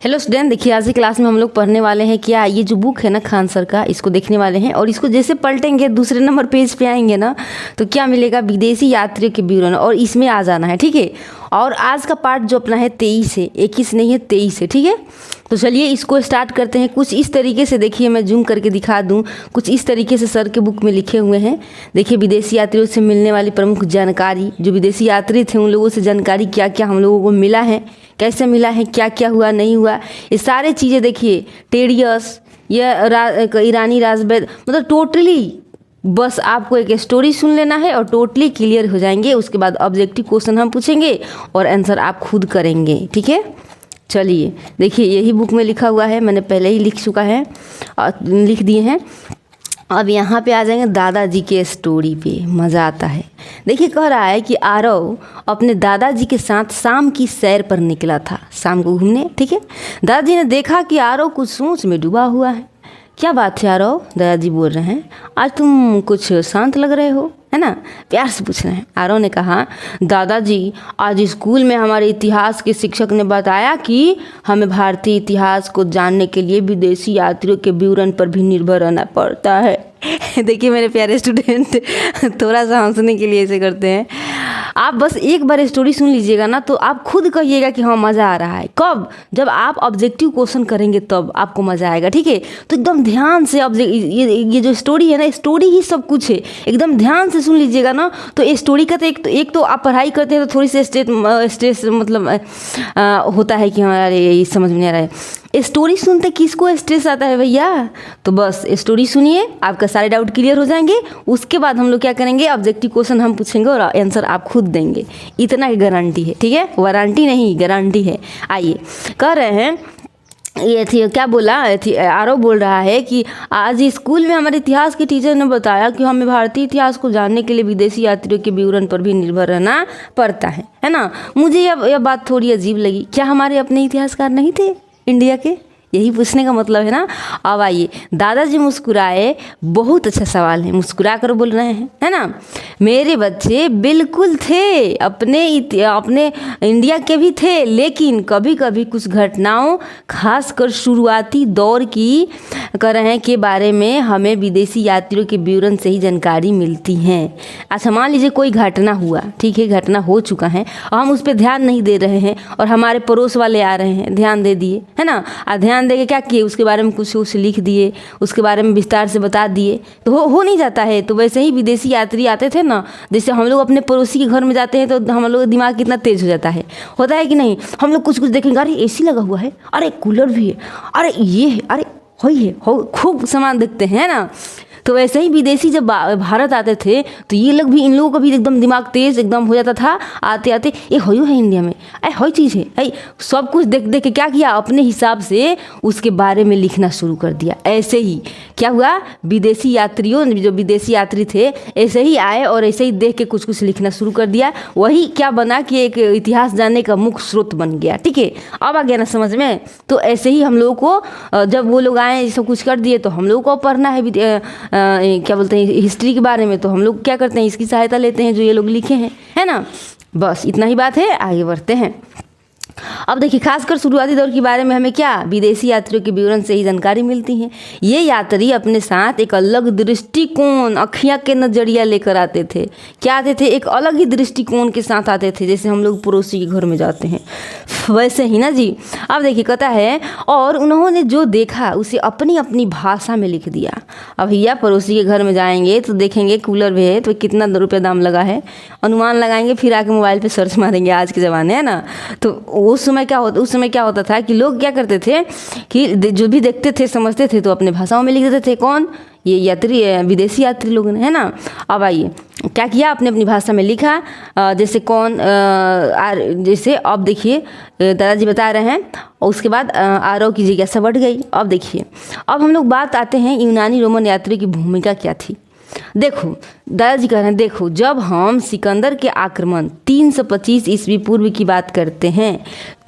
Hello student, देखिए आज की क्लास में हम लोग पढ़ने वाले हैं क्या, ये जो बुक है ना खान सर का, इसको देखने वाले हैं और इसको जैसे पलटेंगे दूसरे नंबर पेज पे आएंगे ना तो क्या मिलेगा, विदेशी यात्रियों के विवरण, और इसमें आ जाना है। ठीक है, और आज का पार्ट जो अपना है 23 है, 21 नहीं है 23 है। ठीक है, तो चलिए इसको स्टार्ट करते हैं। कुछ इस तरीके से, देखिए मैं जूम करके दिखा दूं, कुछ इस तरीके से सर के बुक में लिखे हुए हैं। देखिए विदेशी यात्रियों से मिलने वाली प्रमुख जानकारी, जो विदेशी यात्री थे उन लोगों से जानकारी क्या क्या हम लोगों को मिला है, कैसे मिला है, क्या क्या हुआ नहीं हुआ, ये सारे चीज़ें देखिए। टेरियस या ईरानी राजवैद, मतलब टोटली बस आपको एक स्टोरी सुन लेना है और टोटली क्लियर हो जाएंगे। उसके बाद ऑब्जेक्टिव क्वेश्चन हम पूछेंगे और आंसर आप खुद करेंगे। ठीक है, चलिए देखिए यही बुक में लिखा हुआ है, मैंने पहले ही लिख चुका है और लिख दिए हैं। अब यहाँ पे आ जाएंगे दादाजी के स्टोरी पे, मज़ा आता है। देखिए कह रहा है कि आरव अपने दादाजी के साथ शाम की सैर पर निकला था, शाम को घूमने। ठीक है, दादाजी ने देखा कि आरव कुछ सोच में डूबा हुआ है। क्या बात है आरव, दादाजी बोल रहे हैं, आज तुम कुछ शांत लग रहे हो, है ना, प्यार से पूछ रहे हैं। आरव ने कहा, दादाजी आज स्कूल में हमारे इतिहास के शिक्षक ने बताया कि हमें भारतीय इतिहास को जानने के लिए विदेशी यात्रियों के विवरण पर भी निर्भर रहना पड़ता है। देखिए मेरे प्यारे स्टूडेंट, थोड़ा सा हंसने के लिए ऐसे करते हैं। आप बस एक बार स्टोरी सुन लीजिएगा ना तो आप खुद कहिएगा कि हाँ मज़ा आ रहा है। कब? जब आप ऑब्जेक्टिव क्वेश्चन करेंगे तब आपको मज़ा आएगा। ठीक है, तो एकदम ध्यान से ये जो स्टोरी है ना, स्टोरी ही सब कुछ है, एकदम ध्यान से सुन लीजिएगा ना तो ये स्टोरी का तो एक तो आप पढ़ाई करते हैं तो थोड़ी सी स्ट्रेस मतलब होता है कि हाँ ये समझ में नहीं आ रहा है। स्टोरी सुनते किसको स्ट्रेस आता है भैया? तो बस स्टोरी सुनिए, आपका सारे डाउट क्लियर हो जाएंगे। उसके बाद हम लोग क्या करेंगे, ऑब्जेक्टिव क्वेश्चन हम पूछेंगे और आंसर आप खुद देंगे, इतना ही गारंटी है। ठीक है, वारंटी नहीं गारंटी है। आइए कह रहे हैं, ये थी क्या बोला, आरव बोल रहा है कि आज स्कूल में हमारे इतिहास के टीचर ने बताया कि हमें भारतीय इतिहास को जानने के लिए विदेशी यात्रियों के विवरण पर भी निर्भर रहना पड़ता है ना। मुझे यह बात थोड़ी अजीब लगी, क्या हमारे अपने इतिहासकार नहीं थे इंडिया के? यही पूछने का मतलब है ना। अब आइए, दादाजी मुस्कुराए, बहुत अच्छा सवाल है, मुस्कुरा कर बोल रहे हैं, है ना। मेरे बच्चे बिल्कुल थे, अपने इंडिया के भी थे, लेकिन कभी कभी कुछ घटनाओं, खासकर शुरुआती दौर की कर रहे हैं के बारे में हमें विदेशी यात्रियों के विवरण से ही जानकारी मिलती है। अच्छा मान लीजिए कोई घटना हुआ, ठीक है, घटना हो चुका है और हम उस पर ध्यान नहीं दे रहे हैं और हमारे पड़ोस वाले आ रहे हैं, ध्यान दे दिए, है ना, ध्यान देके क्या किए, उसके बारे में कुछ लिख दिए, उसके बारे में विस्तार से बता दिए, तो हो नहीं जाता है। तो वैसे ही विदेशी यात्री आते थे ना, जैसे हम लोग अपने पड़ोसी के घर में जाते हैं तो हम लोग दिमाग कितना तेज हो जाता है, होता है कि नहीं। हम लोग कुछ देखेंगे, अरे एसी लगा हुआ है, अरे कूलर भी है, अरे ये है, अरे खूब सामान देखते हैं ना। तो वैसे ही विदेशी जब भारत आते थे तो ये लोग भी, इन लोगों का भी एकदम दिमाग तेज एकदम हो जाता था। आते आते ये हो है इंडिया में, हई चीज़ है, सब कुछ देख देख के क्या किया, अपने हिसाब से उसके बारे में लिखना शुरू कर दिया। ऐसे ही क्या हुआ, विदेशी यात्रियों, जो विदेशी यात्री थे ऐसे ही आए और ऐसे ही देख के कुछ लिखना शुरू कर दिया। वही क्या बना कि एक इतिहास जानने का मुख्य स्रोत बन गया। ठीक है, अब आ गया ना समझ में। तो ऐसे ही हम लोगों को, जब वो लोग आए सब कुछ कर दिए तो हम लोगों को पढ़ना है क्या बोलते हैं हिस्ट्री के बारे में, तो हम लोग क्या करते हैं, इसकी सहायता लेते हैं जो ये लोग लिखे हैं, है ना। बस इतना ही बात है, आगे बढ़ते हैं। अब देखिए, खासकर शुरुआती दौर के बारे में हमें क्या, विदेशी यात्रियों के विवरण से ही जानकारी मिलती है। ये यात्री अपने साथ एक अलग दृष्टिकोण, अखियाँ के नज़रिया लेकर आते थे। क्या आते थे, एक अलग ही दृष्टिकोण के साथ आते थे, जैसे हम लोग पड़ोसी के घर में जाते हैं वैसे ही ना जी। अब देखिए कहता है, और उन्होंने जो देखा उसे अपनी अपनी भाषा में लिख दिया। अब भैया पड़ोसी के घर में जाएंगे तो देखेंगे कूलर भी है तो कितना रुपये दाम लगा है, अनुमान लगाएंगे, फिर आके मोबाइल पे सर्च मारेंगे, आज के ज़माने है ना। तो उस समय क्या होता था कि लोग क्या करते थे कि जो भी देखते थे समझते थे तो अपने भाषाओं में लिख देते थे। कौन? ये यात्री, विदेशी यात्री लोग, है ना। अब आइए क्या किया, अपने अपनी भाषा में लिखा। जैसे जैसे अब देखिए दादाजी बता रहे हैं, और उसके बाद आरव की जिज्ञासा बढ़ गई। अब देखिए, अब हम लोग बात आते हैं यूनानी रोमन यात्री की भूमिका क्या थी। देखो दादाजी कह रहे हैं, देखो जब हम सिकंदर के आक्रमण 325 ईस्वी पूर्व की बात करते हैं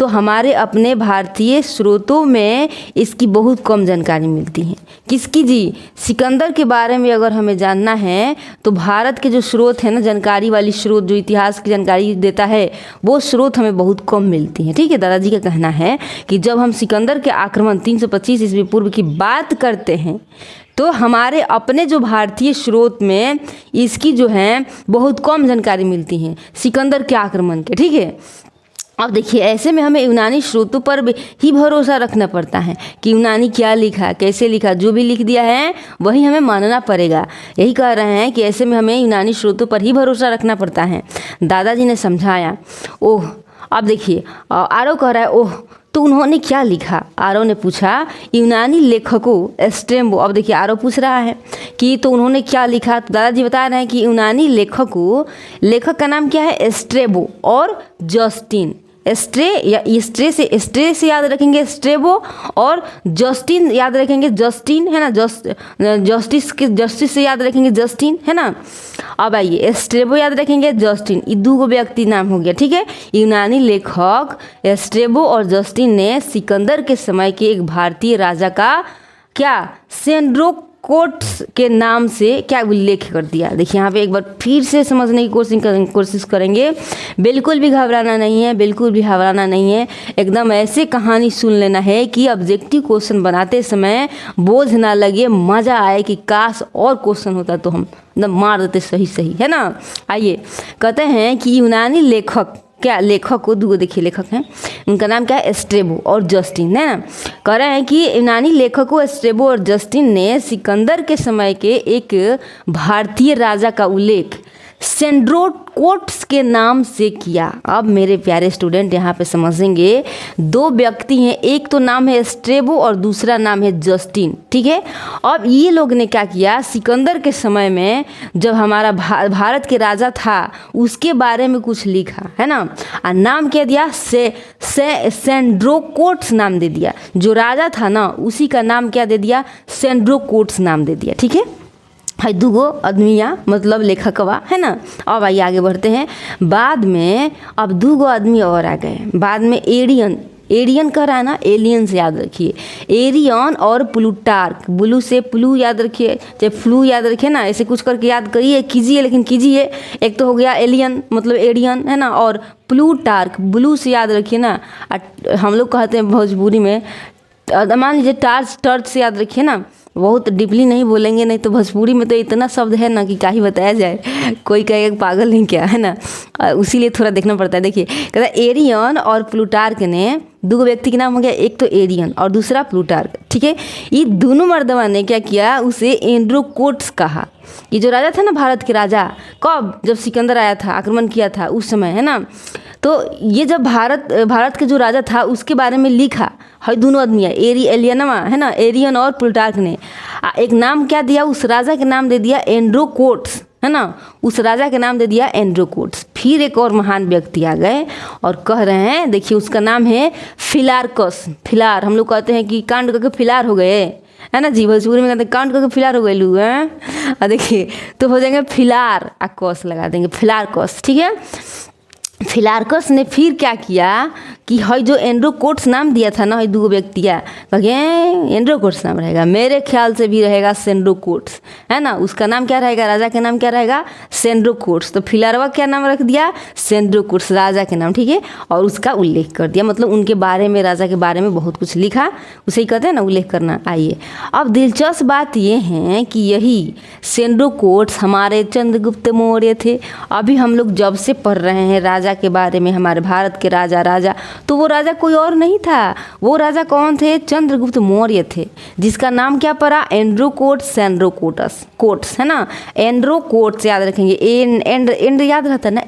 तो हमारे अपने भारतीय स्रोतों में इसकी बहुत कम जानकारी मिलती है। किसकी जी? सिकंदर के बारे में अगर हमें जानना है तो भारत के जो स्रोत है ना, जानकारी वाली स्रोत जो इतिहास की जानकारी देता है, वो स्रोत हमें बहुत कम मिलती हैं। ठीक है, दादाजी का कहना है कि जब हम सिकंदर के आक्रमण 325 ईस्वी पूर्व की बात करते हैं तो हमारे अपने जो भारतीय स्रोत में इसकी जो है बहुत कम जानकारी मिलती है सिकंदर के आक्रमण के। ठीक है, अब देखिए ऐसे में हमें यूनानी स्रोतों पर ही भरोसा रखना पड़ता है कि यूनानी क्या लिखा, कैसे लिखा, जो भी लिख दिया है वही हमें मानना पड़ेगा। यही कह रहे हैं कि ऐसे में हमें यूनानी स्रोतों पर ही भरोसा रखना पड़ता है। दादाजी ने समझाया। ओह, अब देखिए आरव कह रहा है ओह, तो उन्होंने क्या लिखा? आरव ने पूछा यूनानी लेखकों स्ट्रेबो। अब देखिए आरव पूछ रहा है कि तो उन्होंने क्या लिखा, तो दादाजी बता रहे हैं कि यूनानी लेखकों, लेखक का नाम क्या है? स्ट्रेबो और जस्टिन। स्ट्रे या स्ट्रे से याद रखेंगे स्ट्रेबो, और जस्टिन याद रखेंगे जस्टिन, है ना, जस्टिस से याद रखेंगे जस्टिन, है ना। अब आइए स्ट्रेबो याद रखेंगे, जस्टिन, ये दो व्यक्ति नाम हो गया। ठीक है, यूनानी लेखक स्ट्रेबो और जस्टिन ने सिकंदर के समय के एक भारतीय राजा का क्या सेंड्रोकोट्स के नाम से क्या उल्लेख कर दिया। देखिए यहाँ पे एक बार फिर से समझने की कोशिश करेंगे। बिल्कुल भी घबराना नहीं है, बिल्कुल भी घबराना नहीं है। एकदम ऐसे कहानी सुन लेना है कि ऑब्जेक्टिव क्वेश्चन बनाते समय बोझ ना लगे, मज़ा आए कि काश और क्वेश्चन होता तो हम एकदम मार देते सही सही, है ना। आइए कहते हैं कि यूनानी लेखक, क्या लेखक को दो देखिए लेखक हैं, उनका नाम क्या है? स्ट्रेबो और जस्टिन, है ना। कह रहे हैं कि यूनानी लेखकों स्ट्रेबो और जस्टिन ने सिकंदर के समय के एक भारतीय राजा का उल्लेख सेंड्रोकोट्स के नाम से किया। अब मेरे प्यारे स्टूडेंट यहाँ पे समझेंगे, दो व्यक्ति हैं, एक तो नाम है स्ट्रेबो और दूसरा नाम है जस्टिन। ठीक है, अब ये लोग ने क्या किया, सिकंदर के समय में जब हमारा भारत के राजा था उसके बारे में कुछ लिखा, है ना, और नाम क्या दिया? सेंड्रोकोट्स नाम दे दिया। जो राजा था ना उसी का नाम क्या दे दिया? सेंड्रोकोट्स नाम दे दिया। ठीक है, है दूगो आदमिया मतलब लेखकवा, है ना। अब आइए आगे बढ़ते हैं। बाद में अब दूगो आदमी और आ गए बाद में। एरियन कह रहा है ना, एलियन से याद रखिए, एरियन और प्लूटार्क, ब्लू से प्लू याद रखिए, चाहे फ्लू याद रखिए ना, ऐसे कुछ करके याद करिए, कीजिए, लेकिन कीजिए। एक तो हो गया एलियन मतलब एरियन, है ना, और प्लूटार्क ब्लू से याद रखिए ना। हम लोग कहते हैं भोजपुरी में, मान लीजिए टर्च से याद रखिए ना, बहुत डीपली नहीं बोलेंगे, नहीं तो भोजपुरी में तो इतना शब्द है ना कि क्या ही बताया जाए, कोई कहेगा पागल नहीं क्या, है ना, उसीलिए थोड़ा देखना पड़ता है। देखिए कहता है एरियन और प्लूटार्क ने, दो व्यक्ति के नाम हो गया, एक तो एरियन और दूसरा प्लूटार्क। ठीक है, ये दोनों मर्दवा ने क्या किया, उसे एंड्रोकोट्स कहा। ये जो राजा था ना भारत के राजा, कब? जब सिकंदर आया था, आक्रमण किया था उस समय, है ना। तो ये जब भारत के जो राजा था उसके बारे में लिखा है दोनों आदमी, एलियनवा, है ना, एरियन और प्लूटार्क ने एक नाम क्या दिया, उस राजा के नाम दे दिया एंड्रोकोट्स, है ना, उस राजा के नाम दे दिया एंड्रोकोट्स। फिर एक और महान व्यक्ति आ गए और कह रहे हैं, देखिए उसका नाम है फिलार्कस। फिलार हम लोग कहते हैं कि कांड करके फिलार हो गए, है ना जी, भोजपुरी में कहते हैं कांड करके फिलार हो गए लू, हैं। देखिए तो हो जाएंगे फिलार, कस लगा देंगे, फिलार्कस। ठीक है, फिलार्कस ने फिर क्या किया कि हई जो एंड्रोकोट्स नाम दिया था ना, हई दो व्यक्तिया कहे एंड्रोकोट्स नाम रहेगा, मेरे ख्याल से भी रहेगा सेंड्रोकोट्स, है ना। उसका नाम क्या रहेगा, राजा के नाम क्या रहेगा? सेंड्रोकोट्स। तो फिलारवा क्या नाम रख दिया? सेंड्रोकोट्स, राजा के नाम। ठीक है, और उसका उल्लेख कर दिया, मतलब उनके बारे में, राजा के बारे में बहुत कुछ लिखा, उसे ही कहते हैं ना उल्लेख करना। आइए अब दिलचस्प बात ये है कि यही सेंड्रोकोट्स हमारे चंद्रगुप्त मौर्य थे। अभी हम लोग जब से पढ़ रहे हैं राजा के बारे में, हमारे भारत के राजा, तो वो राजा कोई और नहीं था, वो राजा कौन थे? चंद्रगुप्त मौर्य थे, जिसका नाम क्या पड़ा? एंड्रोकोट्स, सेंड्रोकोटस, कोट्स, है ना। एंड्रोकोट्स याद रखेंगे, एंड याद रहता है ना,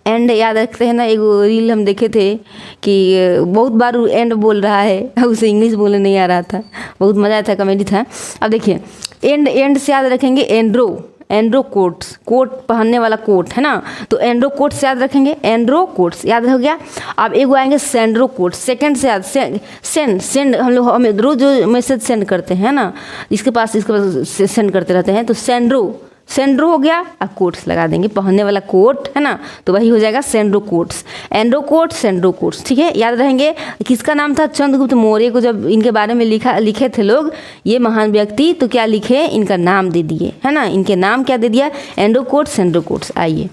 एंड याद रखते हैं ना। एक रील हम देखे थे कि बहुत बार एंड बोल रहा है, उसे इंग्लिश बोलने नहीं आ रहा था, बहुत मज़ा आया था, कॉमेडी था। अब देखिए एंड से याद रखेंगे एंड्रोकोट्स, कोट पहनने वाला कोट, है ना, तो एंड्रोकोट्स याद रखेंगे, एंड्रोकोट्स याद हो गया। अब एक आएंगे सेंड्रोकोट्स, सेकंड से याद, सेंड हम लोग रोज जो मैसेज सेंड करते हैं ना, इसके पास सेंड करते रहते हैं, तो सेंड्रो हो गया, अब कोट्स लगा देंगे, पहनने वाला कोट है ना, तो वही हो जाएगा सेंड्रो कोट्स, एंड्रो कोट, सेंड्रो कोट्स। ठीक है, याद रहेंगे। किसका नाम था? चंद्रगुप्त मौर्य को जब इनके बारे में लिखे थे लोग, ये महान व्यक्ति, तो क्या लिखे? इनका नाम दे दिए, है ना, इनके नाम क्या दे दिया? एंड्रो कोट, सेंड्रो कोट्स। आइए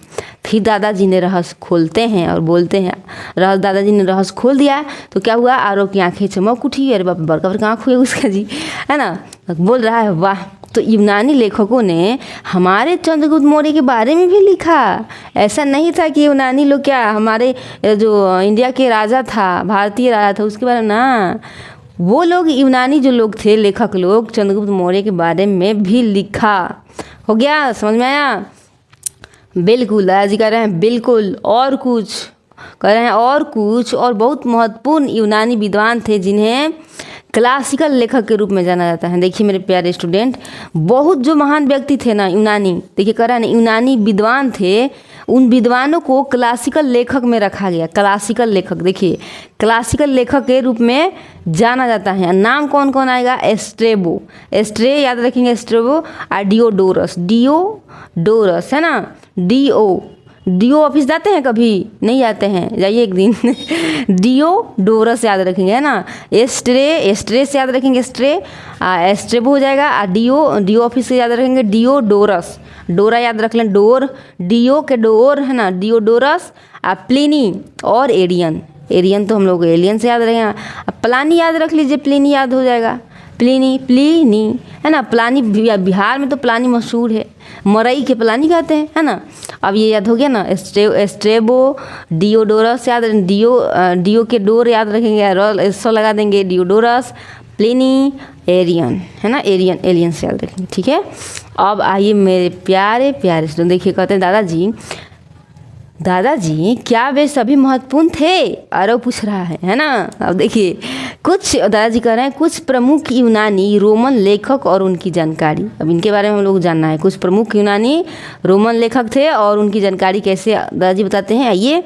फिर दादाजी ने रहस्य खोलते हैं और बोलते हैं, दादाजी ने रहस्य खोल दिया तो क्या हुआ? आरव की आंखें चमक उठी, अरे बाप, बड़का बड़का आँख हुए उसका जी, है ना, बोल रहा है वाह। तो यूनानी लेखकों ने हमारे चंद्रगुप्त मौर्य के बारे में भी लिखा। ऐसा नहीं था कि यूनानी लोग क्या हमारे जो इंडिया के राजा था, भारतीय राजा था, उसके बारे में ना, वो लोग यूनानी जो लोग थे, लेखक लोग, चंद्रगुप्त मौर्य के बारे में भी लिखा। हो गया, समझ में आया? बिल्कुल, दादाजी कह रहे हैं बिल्कुल। और कुछ कह रहे हैं? और कुछ, और बहुत महत्वपूर्ण यूनानी विद्वान थे जिन्हें क्लासिकल लेखक के रूप में जाना जाता है। देखिए मेरे प्यारे स्टूडेंट, बहुत जो महान व्यक्ति थे ना यूनानी, देखिए कह रहा है ना, यूनानी विद्वान थे, उन विद्वानों को क्लासिकल लेखक में रखा गया। क्लासिकल लेखक, देखिए क्लासिकल लेखक के रूप में जाना जाता है। नाम कौन कौन आएगा? एस्ट्रेबो, एस्ट्रे याद रखेंगे, एस्ट्रेबो, और डियोडोरस, डियोडोरस है ना, डियो ऑफिस जाते हैं? कभी नहीं जाते हैं, जाइए एक दिन। डियोडोरस याद रखेंगे, है ना। एस्ट्रे से याद रखेंगे, एस्ट्रेबो हो जाएगा। और डियो ऑफिस से याद रखेंगे डियोडोरस, डोरा याद रख लें, डोर, डियो के डोर, है ना, डियोडोरस। प्लिनी और एरियन तो हम लोग एलियन से याद रखेंगे। अब प्लानी याद रख लीजिए, प्लिनी याद हो जाएगा, प्लिनी है ना। प्लानी, बिहार में तो प्लानी मशहूर है, मरई के प्लानी कहते हैं, है ना। अब ये याद हो गया ना, एस्ट्रेबो, डियोडोरस याद, डियो के डोर याद रखेंगे, सो लगा देंगे, डियोडोरस, प्लिनी, एरियन, है ना, एलियन से याद रखेंगे। ठीक है, अब आइए मेरे प्यारे प्यारे स्टूडेंट, देखिए कहते हैं दादाजी क्या वे सभी महत्वपूर्ण थे? आरव पूछ रहा है ना। अब देखिए कुछ दादाजी कह रहे हैं, कुछ प्रमुख यूनानी रोमन लेखक और उनकी जानकारी। अब इनके बारे में हम लोग जानना है। कुछ प्रमुख यूनानी रोमन लेखक थे और उनकी जानकारी कैसे दादाजी बताते हैं। आइए,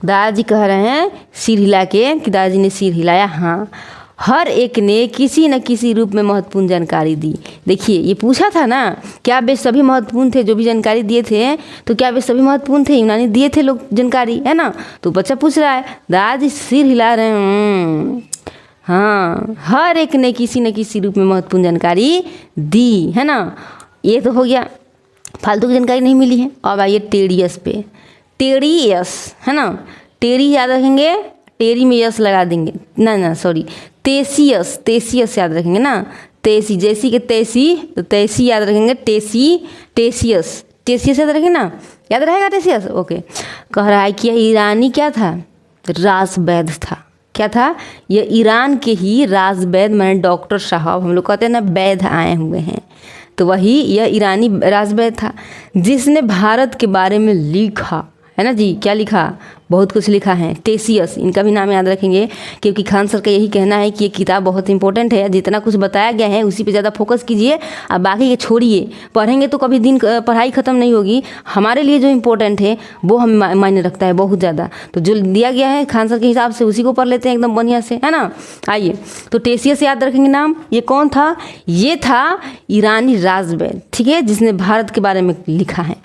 दादाजी कह रहे हैं सिर हिला के, कि दादाजी ने सिर हिलाया, हाँ, हर एक ने किसी न किसी रूप में महत्वपूर्ण जानकारी दी। देखिए ये पूछा था ना, क्या वे सभी महत्वपूर्ण थे? जो भी जानकारी दिए थे तो क्या वे सभी महत्वपूर्ण थे? यूनानी दिए थे लोग जानकारी, है ना। तो बच्चा पूछ रहा है, दादाजी सिर हिला रहे हैं, हाँ, हर एक ने किसी न किसी रूप में महत्वपूर्ण जानकारी दी, है ना। ये तो हो गया, फालतू की जानकारी नहीं मिली है। अब आइए टेरियस पे, टेरियस है ना, टेरी याद रखेंगे, टेरी में यस लगा देंगे, ना सॉरी, तेसियस याद रखेंगे ना, तेसी, जैसी के तेसी, तो तेसी याद रखेंगे, टेसियस याद रखेंगे ना, याद रहेगा टेसियस, ओके। कह रहा है कि यह ईरानी क्या था? राजवैद्य था। क्या था? ये ईरान के ही राजवैद्य, मैंने डॉक्टर साहब, हम लोग कहते हैं ना वैद्य आए हुए हैं, तो वही यह ईरानी राजवैद्य था जिसने भारत के बारे में लिखा, है ना जी। क्या लिखा? बहुत कुछ लिखा है। टेसियस, इनका भी नाम याद रखेंगे, क्योंकि खान सर का यही कहना है कि ये किताब बहुत इंपॉर्टेंट है। जितना कुछ बताया गया है उसी पे ज़्यादा फोकस कीजिए, और बाकी के छोड़िए। पढ़ेंगे तो कभी दिन पढ़ाई ख़त्म नहीं होगी। हमारे लिए जो इम्पोर्टेंट है वो हम मायने रखता है बहुत ज़्यादा। तो जो दिया गया है खान सर के हिसाब से उसी को पढ़ लेते हैं एकदम बढ़िया से, है ना। आइए, तो टेसियस याद रखेंगे नाम। ये कौन था? ये था ईरानी राजवैद्य, ठीक है, जिसने भारत के बारे में लिखा है।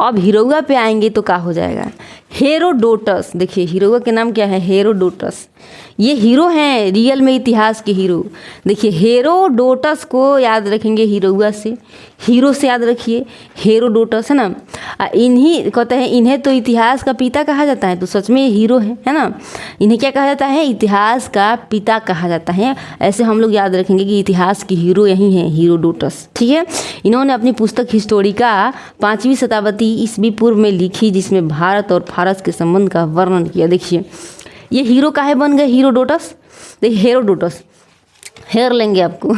अब हीरोआ पे आएंगे तो क्या हो जाएगा? हेरोडोटस। देखिए हीरो के नाम क्या है? हेरोडोटस। ये हीरो हैं, रियल में इतिहास के हीरो। देखिए हेरोडोटस को याद रखेंगे हीरोआ से, हीरो से याद रखिए, हेरोडोटस, है ना। इन्हीं कहते हैं, इन्हें तो इतिहास का पिता कहा जाता है। तो सच में ये हीरो है ना। इन्हें क्या कहा जाता है? इतिहास का पिता कहा जाता है। ऐसे हम लोग याद रखेंगे कि इतिहास की हीरो यही हैं, हेरोडोटस, ठीक है। इन्होंने अपनी पुस्तक हिस्टोरिका 5वीं शताब्दी ईस्वी पूर्व में लिखी, जिसमें भारत और फारस के संबंध का वर्णन किया। देखिए ये हीरो काहे बन गए? हेरोडोटस। देखिए हेरोडोटस, हेयर लेंगे आपको।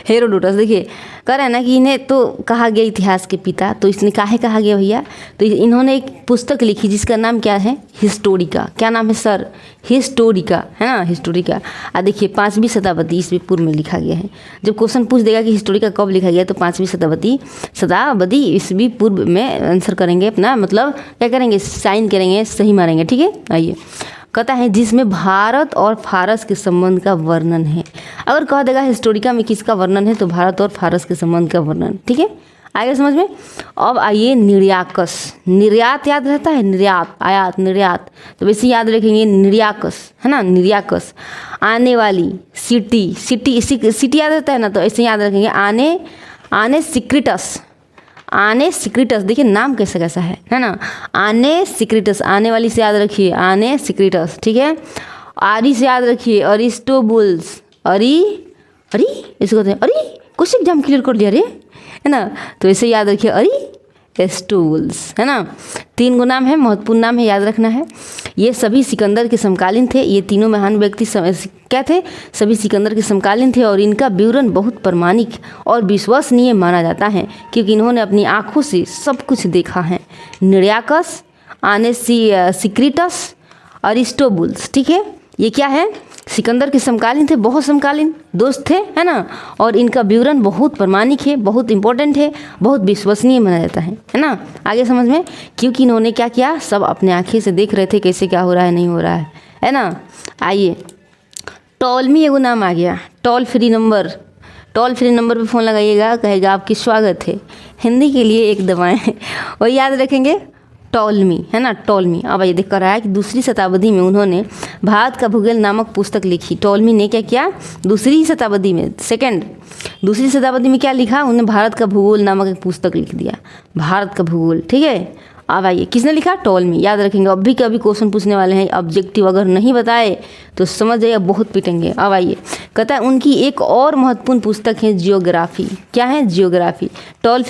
हेरोडोटस देखिए कह रहे हैं ना कि इन्हें तो कहा गया इतिहास के पिता, तो इसने काहे कहा गया भैया? तो इन्होंने एक पुस्तक लिखी जिसका नाम क्या है? हिस्टोरिका। क्या नाम है सर? हिस्टोरिका, है ना, हिस्टोरिका। देखिए 5वीं शताब्दी ईस्वी पूर्व में लिखा गया है। जब क्वेश्चन पूछ देगा कि हिस्टोरिका कब लिखा गया, तो 5वीं शताब्दी ईस्वी पूर्व में आंसर करेंगे अपना, मतलब क्या करेंगे? साइन करेंगे, सही मारेंगे, ठीक है। आइए, कहता है जिसमें भारत और फारस के संबंध का वर्णन है। अगर कह देगा हिस्टोरिका में किसका वर्णन है, तो भारत और फारस के संबंध का वर्णन, ठीक है। आगे समझ में। अब आइए निर्याकस। निर्यात याद रहता है, निर्यात, आयात, निर्यात, तो वैसे याद रखेंगे निर्याकस, है ना, निर्याकस। आने वाली, सिटी, सिटी, सिटी याद रहता है ना, तो ऐसे याद रखेंगे आने सिक्रिटस, आने सिक्रिटस। देखिए नाम कैसा कैसा है ना, आने सिक्रिटस, आने वाली से याद रखिए आने सिक्रिटस, ठीक है। आरी से याद रखिए अरिस्टोबुल्स, अरी इसको कहते हैं, अरे कुछ एग्जाम क्लियर कर लिया रे, है ना, तो ऐसे याद रखिए अरिस्टोबुल्स, है ना। 3 गो नाम है, महत्वपूर्ण नाम है, याद रखना है। ये सभी सिकंदर के समकालीन थे। ये तीनों महान व्यक्ति क्या थे, सभी सिकंदर के समकालीन थे और इनका विवरण बहुत प्रामाणिक और विश्वसनीय माना जाता है क्योंकि इन्होंने अपनी आँखों से सब कुछ देखा है। निर्याकस, आने सिक्रिटस, अरिस्टोबुल्स, ठीक है। ये क्या है, सिकंदर के समकालीन थे, बहुत समकालीन दोस्त थे, है ना, और इनका विवरण बहुत प्रामाणिक है, बहुत इंपॉर्टेंट है, बहुत विश्वसनीय माना जाता है ना। आगे समझ में, क्योंकि इन्होंने क्या किया, सब अपने आँखें से देख रहे थे कैसे क्या हो रहा है, नहीं हो रहा है ना। आइए टॉलमी एगो नाम आ गया, टोल फ्री नंबर पे फ़ोन लगाइएगा, कहेगा आपकी स्वागत है। हिंदी के लिए एक दवाएं वही याद रखेंगे, टॉलमी, है ना, टॉलमी। अब ये देख कर आया कि 2री शताब्दी में उन्होंने भारत का भूगोल नामक पुस्तक लिखी। टॉलमी ने क्या किया, 2री शताब्दी में, 2री शताब्दी में क्या लिखा, उन्होंने भारत का भूगोल नामक एक पुस्तक लिख दिया, भारत का भूगोल, ठीक है। अब आइए किसने लिखा, टॉलमी, याद रखेंगे। अब भी कभी क्वेश्चन पूछने वाले हैं ऑब्जेक्टिव, अगर नहीं बताए तो समझ जाइए बहुत पिटेंगे। अब आइए, कहता है उनकी एक और महत्वपूर्ण पुस्तक है जियोग्राफी। क्या है, जियोग्राफी। टोल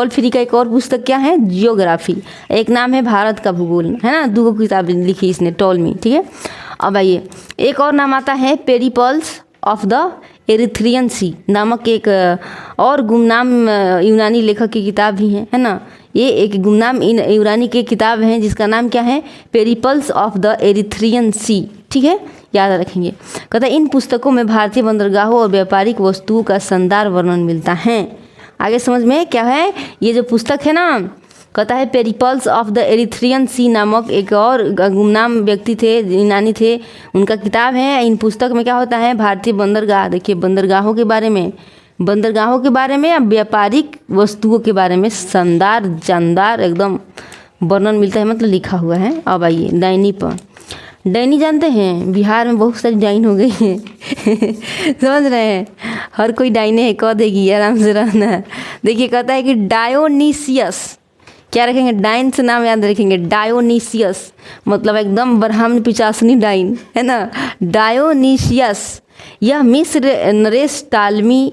फ्री का एक और पुस्तक क्या है, जियोग्राफी। एक नाम है भारत का भूगोल, है ना, 2 किताब लिखी इसने, टॉलमी, ठीक है। अब आइए एक और नाम आता है पेरिपल्स ऑफ द एरिथ्रियन सी नामक एक और गुमनाम यूनानी लेखक की किताब भी है ना। ये एक गुमनाम यूनानी की किताब है जिसका नाम क्या है, पेरिपल्स ऑफ द एरिथ्रियन सी, ठीक है, याद रखेंगे। कहता है इन पुस्तकों में भारतीय बंदरगाहों और व्यापारिक वस्तुओं का शानदार वर्णन मिलता है। आगे समझ में क्या है, ये जो पुस्तक है ना, कहता है पेरिपल्स ऑफ द एरिथ्रियन सी नामक एक और गुमनाम व्यक्ति थे, यूनानी थे, उनका किताब है। इन पुस्तक में क्या होता है, भारतीय बंदरगाह, देखिए बंदरगाहों के बारे में या व्यापारिक वस्तुओं के बारे में शानदार जानदार एकदम वर्णन मिलता है, मतलब लिखा हुआ है। अब आइए डायनी पर। डायनी जानते हैं, बिहार में बहुत सारी डाइन हो गई है समझ रहे हैं, हर कोई डाइने है, कह देगी, आराम से रहना। देखिए कहता है कि डायोनीसियस, क्या रखेंगे, डाइन से नाम याद रखेंगे, डायोनीसियस मतलब एकदम ब्राह्मण पिचासनी डाइन, है ना, डायोनीसियस। यह मिस्र नरेश टालमी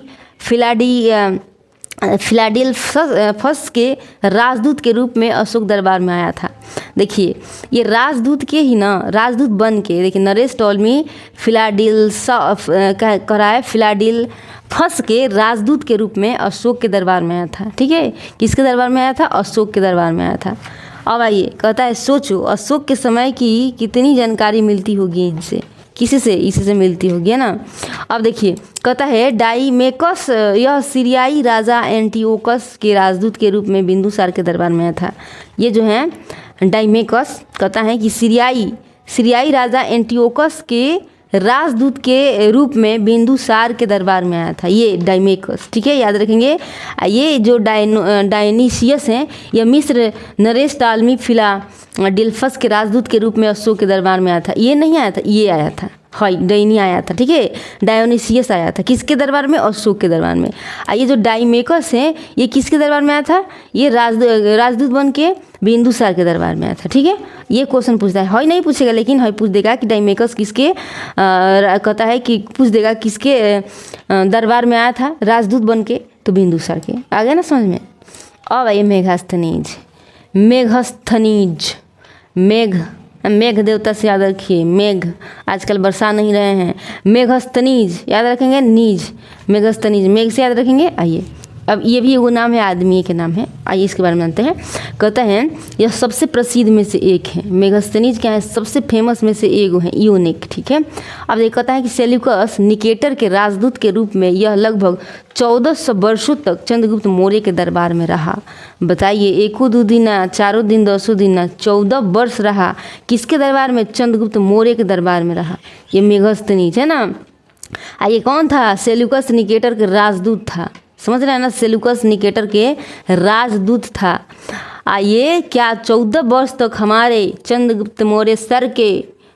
फिलाडेल्फस के राजदूत के रूप में अशोक दरबार में आया था। देखिए ये राजदूत के ही ना, राजदूत बन के, देखिए नरेश टॉलमी फिलाडेल्फस के राजदूत के रूप में अशोक के दरबार में आया था, ठीक है। किसके दरबार में आया था, अशोक के दरबार में आया था। अब आइए कहता है सोचो अशोक के समय की कितनी जानकारी मिलती होगी इनसे, किसी से, इसी से मिलती होगी, है ना। अब देखिए कहता है डाइमेकस, यह सीरियाई राजा एंटिओकस के राजदूत के रूप में बिंदुसार के दरबार में आया था। ये जो है डाइमेकस कहता है कि सीरियाई राजा एंटिओकस के राजदूत के रूप में बिंदुसार के दरबार में आया था, ये डाइमेकस, ठीक है, याद रखेंगे। ये जो डायनीसियस हैं, यह मिस्र नरेश टालमी फिलाडेल्फस के राजदूत के रूप में अशोक के दरबार में आया था। ये नहीं आया था, ये आया था, हाँ डायनी आया था, ठीक है, डायोनीसियस आया था, किसके दरबार में, अशोक के दरबार में। ये जो डाइमेकस है ये किसके दरबार में आया था, ये राजदूत बन के बिंदुसार के दरबार में आया था, ठीक है। ये क्वेश्चन पूछता है, हॉय नहीं पूछेगा लेकिन हॉय पूछ देगा कि डाइमेकस किसके कहता है कि पूछ देगा किसके दरबार में आया था राजदूत बन के, तो बिंदुसार के। आ गया ना समझ में। अब आइए मेघ देवता से याद रखिए, मेघ, आजकल बरसा नहीं रहे हैं, मेघस्तनीज याद रखेंगे, मेघस्तनीज, मेघ से याद रखेंगे। आइए अब ये भी वो नाम है, आदमी के नाम है, आइए इसके बारे में जानते हैं। कहते हैं यह सबसे प्रसिद्ध में से एक है, मेघस्तनीज क्या है, सबसे फेमस में से एक है, यूनिक, ठीक है। अब ये कहता है कि सेल्यूकस निकेटर के राजदूत के रूप में यह लगभग 1400 वर्षों तक चंद्रगुप्त मौर्य के दरबार में रहा। बताइए 1 2 दिन 4 दिन 10 दिन 14 वर्ष रहा, किसके दरबार में, चंद्रगुप्त मौर्य के दरबार में रहा, ये मेघस्तनीज है ना। ये कौन था, सेल्यूकस निकेटर के राजदूत था, समझ रहे हैं ना, सेल्यूकस निकेटर के राजदूत था। आइए, क्या 14 वर्ष तक हमारे चंद्रगुप्त मौर्य सर के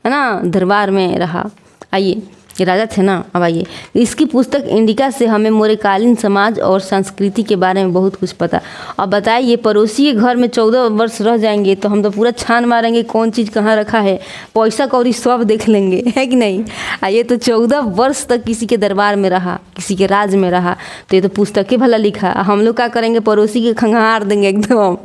है ना दरबार में रहा। आइए, ये राजा थे ना। अब आइए, इसकी पुस्तक इंडिका से हमें मौर्यकालीन समाज और संस्कृति के बारे में बहुत कुछ पता। अब बताइए, पड़ोसी के घर में 14 वर्ष रह जाएंगे तो हम तो पूरा छान मारेंगे कौन चीज़ कहाँ रखा है, पैसा कौड़ी सब देख लेंगे, है कि नहीं। आइए, तो 14 वर्ष तक किसी के दरबार में रहा, किसी के राज में रहा, तो ये तो पुस्तक के भला लिखा। हम लोग क्या करेंगे, पड़ोसी के खंगार देंगे एकदम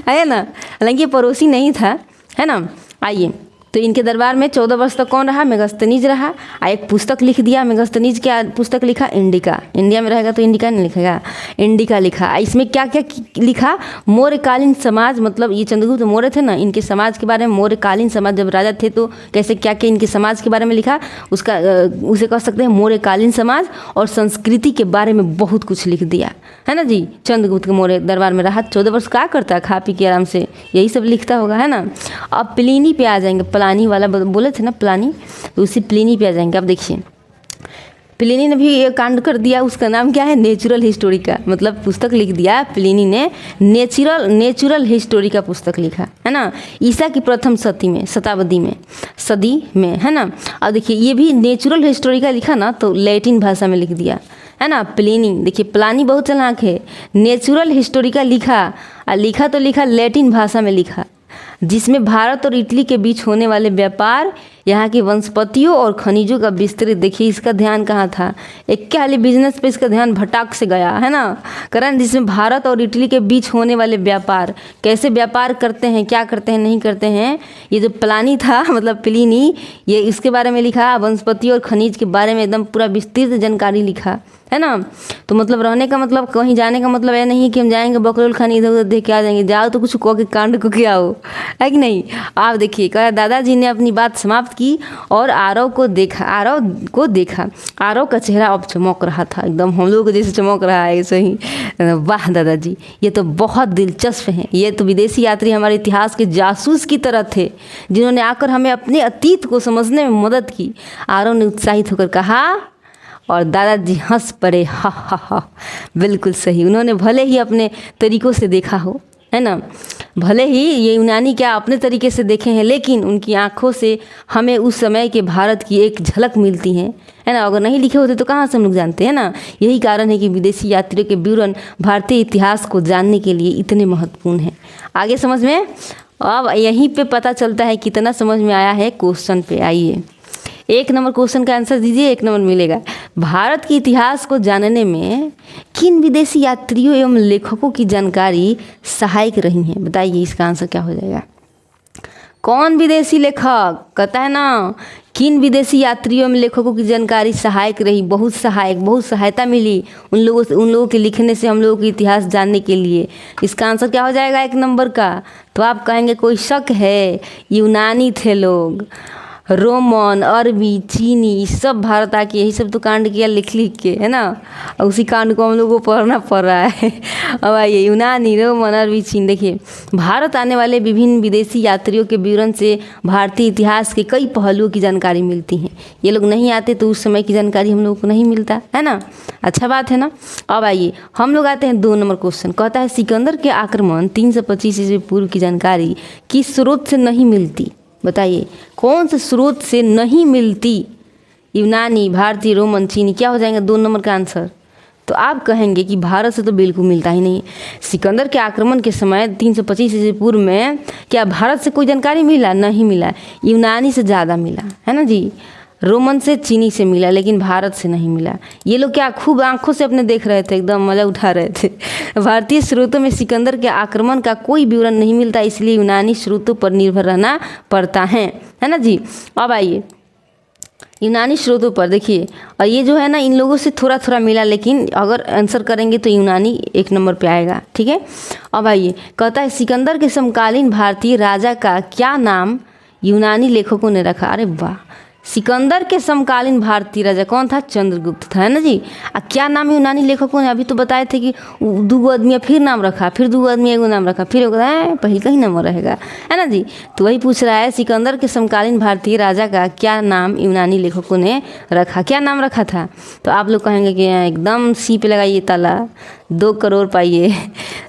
है ना। हालांकि पड़ोसी नहीं था, है ना। आइए, तो इनके दरबार में 14 वर्ष तक कौन रहा, मेगास्थनीज रहा। एक पुस्तक लिख दिया मेगास्थनीज, क्या पुस्तक लिखा, इंडिका। इंडिया में रहेगा तो इंडिका नहीं लिखेगा, इंडिका लिखा। इसमें क्या क्या लिखा, मौर्यकालीन समाज, मतलब ये चंद्रगुप्त मौर्य थे ना, इनके समाज के बारे में, मौर्यकालीन समाज जब राजा थे तो कैसे क्या क्या इनके समाज के बारे में लिखा, उसका उसे कह सकते हैं मौर्यकालीन समाज और संस्कृति के बारे में बहुत कुछ लिख दिया, है ना जी। चंद्रगुप्त के मौर्य दरबार में रहा 14 वर्ष, क्या करता है, खा पी के आराम से यही सब लिखता होगा, है ना। अब प्लिनी पे आ जाएंगे, प्लानी वाला बोले थे ना, प्लानी, तो उसी प्लिनी पे आ जाएंगे। अब देखिए, प्लिनी ने भी एक कांड कर दिया, उसका नाम क्या है, नेचुरल हिस्टोरी का, मतलब पुस्तक लिख दिया प्लिनी ने, नेचुरल हिस्टोरी का पुस्तक लिखा, है ना, ईसा की प्रथम सदी में, है ना। अब देखिए, ये भी नेचुरल हिस्टोरी का लिखा ना, तो लैटिन भाषा में लिख दिया, है ना। प्लिनी, देखिए प्लानी बहुत चालाक है, नेचुरल हिस्टोरी का लिखा, और लिखा तो लिखा लैटिन भाषा में लिखा, जिसमें भारत और इटली के बीच होने वाले व्यापार, यहाँ की वनस्पतियों और खनिजों का विस्तृत, देखिए इसका ध्यान कहाँ था, एक क्या हाली बिजनेस पे इसका ध्यान भटक से गया, है ना। कारण जिसमें भारत और इटली के बीच होने वाले व्यापार, कैसे व्यापार करते हैं, क्या करते हैं, नहीं करते हैं, ये जो प्लानी था मतलब प्लिनी, ये इसके बारे में लिखा, वनस्पति और खनिज के बारे में एकदम पूरा विस्तृत जानकारी लिखा, है ना। तो मतलब रहने का मतलब, कहीं जाने का मतलब ये नहीं कि हम जाएंगे बकरोल खानी इधर उधर देख के आ जाएंगे, जाओ तो कुछ कह के कांड को के आओ, है कि नहीं। आप देखिए, कहा दादाजी ने अपनी बात समाप्त की और आरव को देखा। आरव का चेहरा अब चमक रहा था, एकदम हम लोग को जैसे चमक रहा है ऐसे ही। वाह दादाजी, ये तो बहुत दिलचस्प हैं, ये तो विदेशी यात्री हमारे इतिहास के जासूस की तरह थे, जिन्होंने आकर हमें अपने अतीत को समझने में मदद की। आरव ने उत्साहित होकर कहा, और दादाजी हंस पड़े, हा हा हा। बिल्कुल सही, उन्होंने भले ही अपने तरीक़ों से देखा हो, है ना, भले ही ये यूनानी क्या अपने तरीके से देखे हैं, लेकिन उनकी आँखों से हमें उस समय के भारत की एक झलक मिलती है ना। अगर नहीं लिखे होते तो कहाँ से हम लोग जानते हैं ना। यही कारण है कि विदेशी यात्रियों के विवरण भारतीय इतिहास को जानने के लिए इतने महत्वपूर्ण हैं। आगे समझ में, अब यहीं पे पता चलता है कितना समझ में आया है। क्वेश्चन पे आइए, 1 नंबर क्वेश्चन का आंसर दीजिए, 1 नंबर मिलेगा। भारत के इतिहास को जानने में किन विदेशी यात्रियों एवं लेखकों की जानकारी सहायक रही है, बताइए इसका आंसर क्या हो जाएगा। कौन विदेशी लेखक, कहता है ना, किन विदेशी यात्रियों एवं लेखकों की जानकारी सहायक रही, बहुत सहायता मिली उन लोगों के लिखने से हम लोगों के इतिहास जानने के लिए। इसका आंसर क्या हो जाएगा 1 नंबर का। तो आप कहेंगे कोई शक है, यूनानी थे लोग, रोमन, अरबी, चीनी, सब भारत आके यही सब तो कांड किया लिख के, है ना। और उसी कांड को हम लोगों को पढ़ना पड़ रहा है। अब आइए, यूनानी, रोमन, अरबी, चीन। देखिए, भारत आने वाले विभिन्न विदेशी यात्रियों के विवरण से भारतीय इतिहास के कई पहलुओं की जानकारी मिलती है। ये लोग नहीं आते तो उस समय की जानकारी हम लोगों को नहीं मिलता, है ना। अच्छा बात है ना। अब आइए, हम लोग आते हैं 2 नंबर क्वेश्चन। कहता है, सिकंदर के आक्रमण 325 ईस्वी पूर्व की जानकारी किस स्रोत से नहीं मिलती, बताइए कौन से स्रोत से नहीं मिलती। यूनानी, भारतीय, रोमन, चीनी, क्या हो जाएगा 2 नंबर का आंसर। तो आप कहेंगे कि भारत से तो बिल्कुल मिलता ही नहीं। सिकंदर के आक्रमण के समय 325 ईस्वी पूर्व में क्या भारत से कोई जानकारी मिला, नहीं मिला। यूनानी से ज़्यादा मिला, है ना जी, रोमन से, चीनी से मिला, लेकिन भारत से नहीं मिला। ये लोग क्या खूब आंखों से अपने देख रहे थे, एकदम मज़ा उठा रहे थे। भारतीय स्रोतों में सिकंदर के आक्रमण का कोई विवरण नहीं मिलता, इसलिए यूनानी स्रोतों पर निर्भर रहना पड़ता है ना जी। अब आइए, यूनानी स्रोतों पर देखिए, और ये जो है ना, इन लोगों से थोड़ा थोड़ा मिला, लेकिन अगर आंसर करेंगे तो यूनानी 1 नंबर पे आएगा, ठीक है। अब आइए, कहता है, सिकंदर के समकालीन भारतीय राजा का क्या नाम यूनानी लेखकों ने रखा। अरे वाह, सिकंदर के समकालीन भारतीय राजा कौन था? चंद्रगुप्त था, है ना जी। क्या नाम यूनानी लेखकों ने अभी तो बताए थे कि दो आदमी फिर नाम रखा, फिर दो आदमी एगो नाम रखा, फिर पहले का ही नाम रहेगा, है ना जी। तो वही पूछ रहा है सिकंदर के समकालीन भारतीय राजा का क्या नाम यूनानी लेखकों ने रखा, क्या नाम रखा था? तो आप लोग कहेंगे कि एकदम सी पे लगाइए ताला, 2 करोड़ पाइए।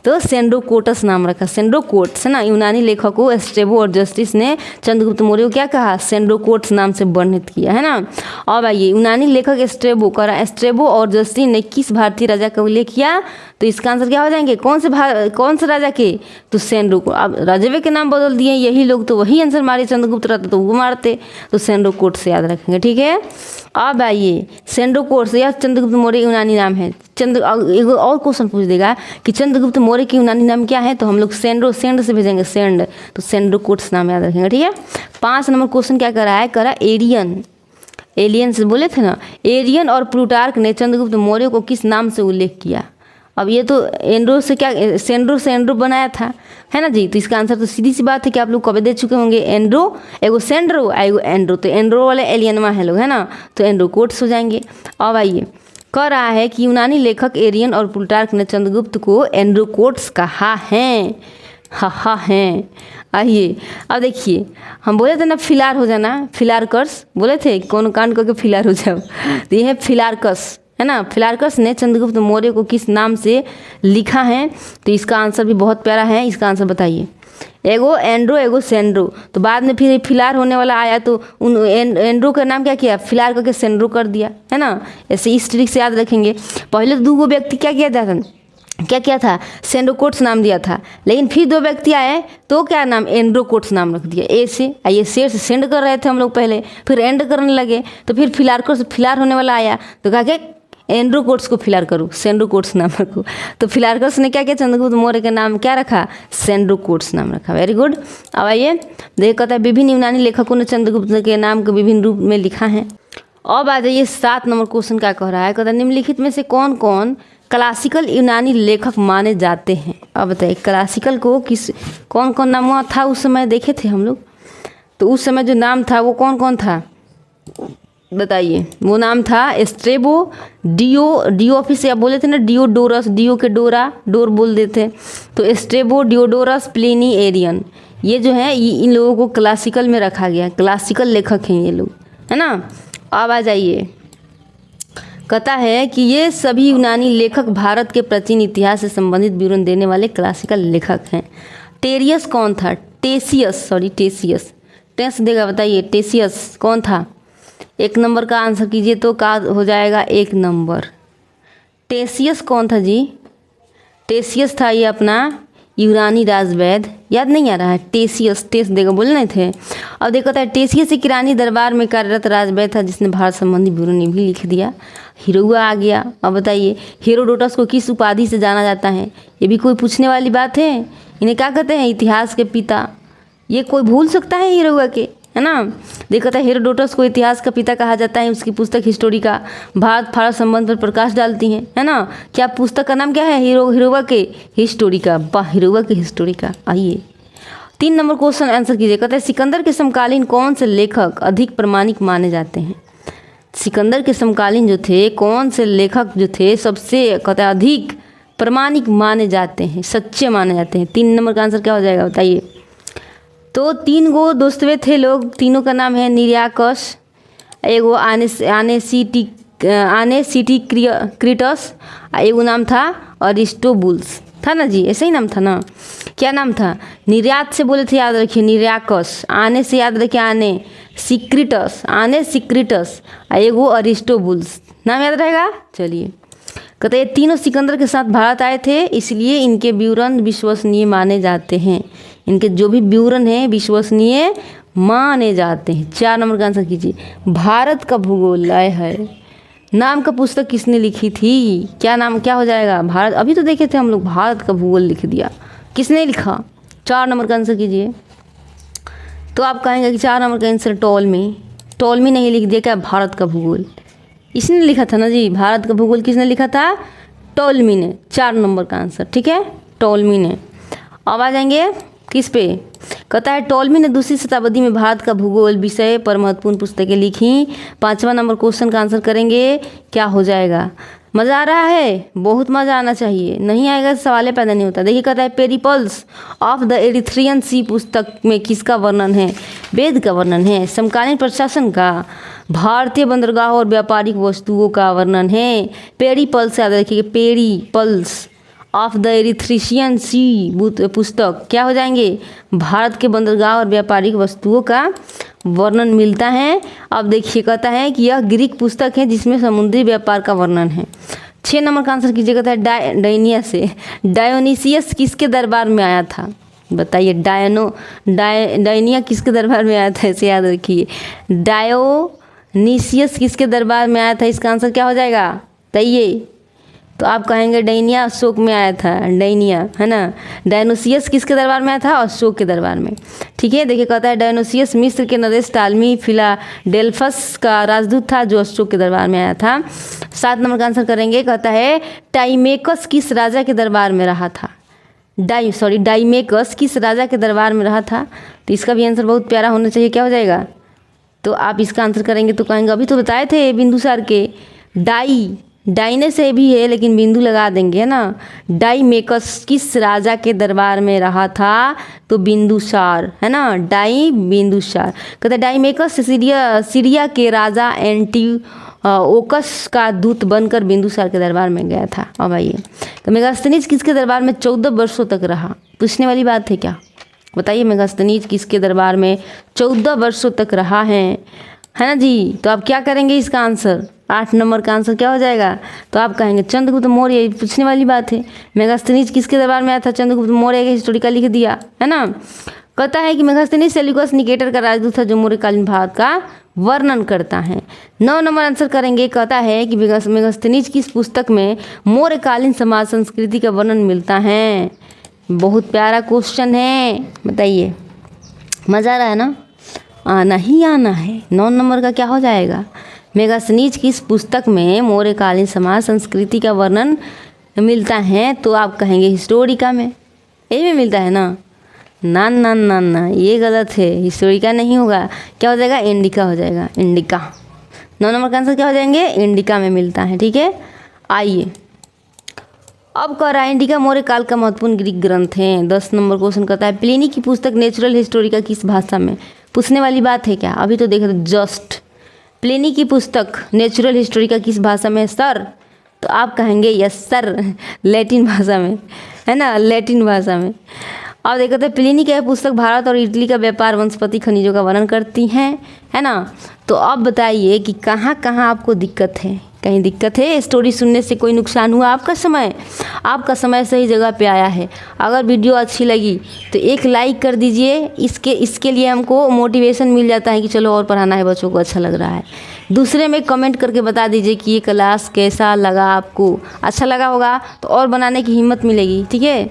तो सेंड्रोकोटस नाम रखा, सेंड्रोकोट्स, है ना। यूनानी लेखकों स्ट्रेबो और जस्टिस ने चंद्रगुप्त मौर्य को क्या कहा? सेंड्रोकोट्स नाम से वर्णित किया, है ना। अब आइए, यूनानी लेखक स्ट्रेबो और जस्टिस ने किस भारतीय राजा का उल्लेख किया? तो इसका आंसर क्या हो जाएंगे? कौन से राजा के? तो सेंड्रोकोट। अब राजवे के नाम बदल दिए यही लोग, तो वही आंसर मारे, चंद्रगुप्त रहता तो वो मारते। तो सेंड्रोकोट से याद रखेंगे, ठीक है। अब आइए, सेंड्रोकोट से या चंद्रगुप्त मौर्य यूनानी नाम है। एक और क्वेश्चन पूछ देगा कि चंद्रगुप्त मौर्य के यूनानी नाम क्या है? तो हम लोग सेंड से भेजेंगे, सेंड। तो सेंड्रोकोट्स नाम याद रखेंगे, ठीक है। 5 नंबर क्वेश्चन क्या करा है? करा एलियन से बोले थे ना। एरियन और प्लूटार्क ने चंद्रगुप्त मौर्य को किस नाम से उल्लेख किया? अब ये तो एंड्रो से क्या सेंड्रो बनाया था, है ना जी। तो इसका आंसर तो सीधी सी बात है कि आप लोग कभी दे चुके होंगे। एंड्रो एगो सेंड्रो एगो एंड्रो, तो एंड्रो वाले एलियनमा है लोग, है ना। तो एंड्रोकोट्स हो जाएंगे। अब आइए, कह रहा है कि यूनानी लेखक एरियन और प्लूटार्क ने चंद्रगुप्त को एंड्रोकोट्स कहा है। हा हैं। आइए, अब देखिए, हम बोले थे ना फिलार हो जाना, फिलार्कस बोले थे, कौन कांड करके फिलार हो जाओ। तो ये है फिलार्कस, है ना। फिलार्कस ने चंद्रगुप्त मौर्य को किस नाम से लिखा है? तो इसका आंसर भी बहुत प्यारा है। इसका आंसर बताइए। एगो एंड्रो एगो सेंड्रो, तो बाद में फिर फिलार होने वाला आया तो उन एंड्रो का नाम क्या किया? फिलार करके सेंड्रो कर दिया, है ना। ऐसे इस ट्रिक से याद रखेंगे। पहले 2 व्यक्ति क्या किया था? सेंड्रोकोट्स नाम दिया था, लेकिन फिर 2 व्यक्ति आए तो क्या नाम? एंड्रोकोट्स नाम रख दिया। ए से आइए, शेर से सेंड कर रहे थे हम लोग पहले, फिर एंड करने लगे, तो फिर फिलार होने वाला आया तो कहा कि एंड्रोकोट्स को फिलार करो, सेंड्रोकोट्स नाम रखो। तो फिलार्कस ने क्या किया? चंद्रगुप्त मौर्य का नाम क्या रखा? सेंड्रोकोट्स नाम रखा। Very good. अब आइए, कहता है विभिन्न यूनानी लेखकों ने चंद्रगुप्त के नाम को विभिन्न रूप में लिखा है। अब आ जाइए 7 नंबर क्वेश्चन क्या कह रहा है? कहता है निम्नलिखित में से कौन कौन क्लासिकल यूनानी लेखक माने जाते हैं? अब बताइए, क्लासिकल को कौन कौन नाम था उस समय? देखे थे हम लोग, तो उस समय जो नाम था वो कौन कौन था बताइए। वो नाम था स्ट्रेबो, डियोफिस, या बोले थे ना डियोडोरस, डियो के डोर बोल देते। तो स्ट्रेबो, डियोडोरस, प्लिनी, एरियन, ये जो है इन लोगों को क्लासिकल में रखा गया। क्लासिकल लेखक हैं ये लोग, है ना। अब आ जाइए, कहता है कि ये सभी यूनानी लेखक भारत के प्राचीन इतिहास से संबंधित विवरण देने वाले क्लासिकल लेखक हैं। टेरियस कौन था? टेसियस टेंस देगा, बताइए टेसियस कौन था? 1 नंबर का आंसर कीजिए तो का हो जाएगा 1 नंबर। टेसियस कौन था जी? टेसियस था ये अपना यूनानी राजवैद, याद नहीं आ रहा है? टेस देगा, बोले नहीं थे। अब देखो था टेसियस एक ईरानी दरबार में कार्यरत राजवैद था जिसने भारत संबंधी विवरण भी लिख दिया। हीरोआ आ गया। अब बताइए, हेरोडोटस को किस उपाधि से जाना जाता है? ये भी कोई पूछने वाली बात है। इन्हें क्या कहते हैं? इतिहास के पिता। ये कोई भूल सकता है हीरोआ के, है ना। देखा था हेरोडोटस को इतिहास का पिता कहा जाता है। उसकी पुस्तक हिस्टोरिका भारत संबंध पर प्रकाश डालती हैं, है ना। क्या पुस्तक का नाम क्या है? हीरोआ के हिस्टोरिका। हीरोआ के हिस्टोरिका। आइए 3 नंबर क्वेश्चन आंसर कीजिए। कहते हैं सिकंदर के समकालीन कौन से लेखक अधिक प्रमाणिक माने जाते हैं? सिकंदर के समकालीन जो थे, कौन से लेखक जो थे सबसे कहते हैं अधिक प्रमाणिक माने जाते हैं, सच्चे माने जाते हैं? 3 नंबर का आंसर क्या हो जाएगा बताइए। तो 3 गो दोस्तवे थे लोग, तीनों का नाम है निरियाकस, एगो आनेसिटिक्रिटस, एगो नाम था अरिस्टोबुल्स, था ना जी, ऐसे ही नाम था ना। क्या नाम था? निर्यात से बोले थे, याद रखिए निरियाकस। आने से याद रखिए आने सिक्रिटस, एगो अरिस्टोबुल्स, नाम याद रहेगा। चलिए, कहते ये तीनों सिकंदर के साथ भारत आए थे, इसलिए इनके विवरण विश्वसनीय माने जाते हैं। इनके जो भी विवरण हैं विश्वसनीय माने जाते हैं। 4 नंबर का आंसर कीजिए। भारत का भूगोल लाए है नाम का पुस्तक किसने लिखी थी? क्या नाम क्या हो जाएगा? भारत, अभी तो देखे थे हम लोग, भारत का भूगोल लिख दिया, किसने लिखा? 4 नंबर का आंसर कीजिए। तो आप कहेंगे कि 4 नंबर का आंसर टॉलमी नहीं लिख दिया क्या? भारत का भूगोल इसने लिखा था ना जी। भारत का भूगोल किसने लिखा था? टॉलमी ने। 4 नंबर का आंसर, ठीक है, टॉलमी ने। अब आ जाएंगे, किस पे? कहता है टॉलमी ने दूसरी शताब्दी में भारत का भूगोल विषय पर महत्वपूर्ण पुस्तकें लिखी। 5वां नंबर क्वेश्चन का आंसर करेंगे, क्या हो जाएगा? मज़ा आ रहा है? बहुत मज़ा आना चाहिए, नहीं आएगा तो सवाल पैदा नहीं होता। देखिए कहता है पेरिपल्स ऑफ द एरिथ्रियन सी पुस्तक में किसका वर्णन है? वेद का वर्णन है। समकालीन प्रशासन का, भारतीय बंदरगाह और व्यापारिक वस्तुओं का वर्णन है। पेरिपल्स याद रखिए, पेरिपल्स ऑफ द एरिथ्रियन सी पुस्तक क्या हो जाएंगे? भारत के बंदरगाह और व्यापारिक वस्तुओं का वर्णन मिलता है। अब देखिए कहता है कि यह ग्रीक पुस्तक है जिसमें समुद्री व्यापार का वर्णन है। 6 नंबर का आंसर कीजिए। कहता है डायनिया से डायोनीसियस किसके दरबार में आया था? बताइए, डायनिया किसके दरबार में आया था? इसे याद रखिए, डायोनीसियस किसके दरबार में आया था? इसका आंसर क्या हो जाएगा? बताइए। तो आप कहेंगे डायनिया अशोक में आया था, डायनिया है ना। डायनोसियस किसके दरबार में आया था? अशोक के दरबार में। ठीक है, देखिए कहता है डायनोसियस मिस्र के नरेश टालमी फिलाडेल्फस का राजदूत था जो अशोक के दरबार में आया था। 7 नंबर का आंसर करेंगे। कहता है टाइमेकस किस राजा के दरबार में रहा था? डाइमेकस किस राजा के दरबार में रहा था? तो इसका भी आंसर बहुत प्यारा होना चाहिए, क्या हो जाएगा? तो आप इसका आंसर करेंगे तो कहेंगे अभी तो बताए थे बिंदुसार के, डाइने से भी है लेकिन बिंदु लगा देंगे, है ना। डाइमेकस किस राजा के दरबार में रहा था? तो बिंदुसार, है ना, बिंदुसार। कहते हैं डाइमेकस सीरिया के राजा एंटीओकस का दूत बनकर बिंदुसार के दरबार में गया था। अब आइए, तो मेगास्थनीज किसके दरबार में 14 वर्षों तक रहा? पूछने वाली बात है क्या? बताइए, मेगास्थनीज किसके दरबार में 14 वर्षों तक रहा है ना जी। तो आप क्या करेंगे इसका आंसर? 8 नंबर का आंसर क्या हो जाएगा? तो आप कहेंगे चंद्रगुप्त मौर्य। पूछने वाली बात है, मेगास्थनीज किसके दरबार में आया था? चंद्रगुप्त मौर्य का हिस्टोरिकल लिख दिया, है ना। कहता है कि मेगास्थनीज सेल्यूकस निकेटर का राजदूत था जो मौर्यकालीन भारत का वर्णन करता है। 9 नंबर आंसर करेंगे। कहता है कि मेगास्थनीज किस पुस्तक में मौर्यकालीन समाज संस्कृति का वर्णन मिलता है? बहुत प्यारा क्वेश्चन है, बताइए। मज़ा आ रहा है ना? आना ही आना है। 9 नंबर का क्या हो जाएगा? मेगास्थनीज किस पुस्तक में मौर्यकालीन समाज संस्कृति का वर्णन मिलता है? तो आप कहेंगे हिस्टोरिका में। यही में मिलता है ना? ना ना ना ना, ये गलत है, हिस्टोरिका नहीं होगा। क्या हो जाएगा? इंडिका हो जाएगा, इंडिका। 9 नंबर का आंसर क्या हो जाएंगे? इंडिका में मिलता है। ठीक है, आइए अब कह रहा है इंडिका मौर्य काल का महत्वपूर्ण ग्रीक ग्रंथ है। 10 नंबर क्वेश्चन कहता है प्लिनी की पुस्तक नेचुरल हिस्टोरिका किस भाषा में? पूछने वाली बात है क्या? अभी तो देख रहे जस्ट। प्लिनी की पुस्तक नेचुरल हिस्टोरिका किस भाषा में सर? तो आप कहेंगे यस सर, लैटिन भाषा में, है ना, लैटिन भाषा में। अब देखो तो प्लिनी की पुस्तक भारत और इटली का व्यापार वनस्पति खनिजों का वर्णन करती हैं, है ना। तो अब बताइए कि कहाँ कहाँ आपको दिक्कत है? कहीं दिक्कत है? स्टोरी सुनने से कोई नुकसान हुआ? आपका समय सही जगह पे आया है। अगर वीडियो अच्छी लगी तो एक लाइक कर दीजिए। इसके लिए हमको मोटिवेशन मिल जाता है कि चलो और पढ़ाना है बच्चों को, अच्छा लग रहा है। दूसरे में कमेंट करके बता दीजिए कि ये क्लास कैसा लगा आपको। अच्छा लगा होगा तो और बनाने की हिम्मत मिलेगी। ठीक है,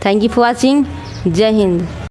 थैंक यू फॉर वॉचिंग। जय हिंद।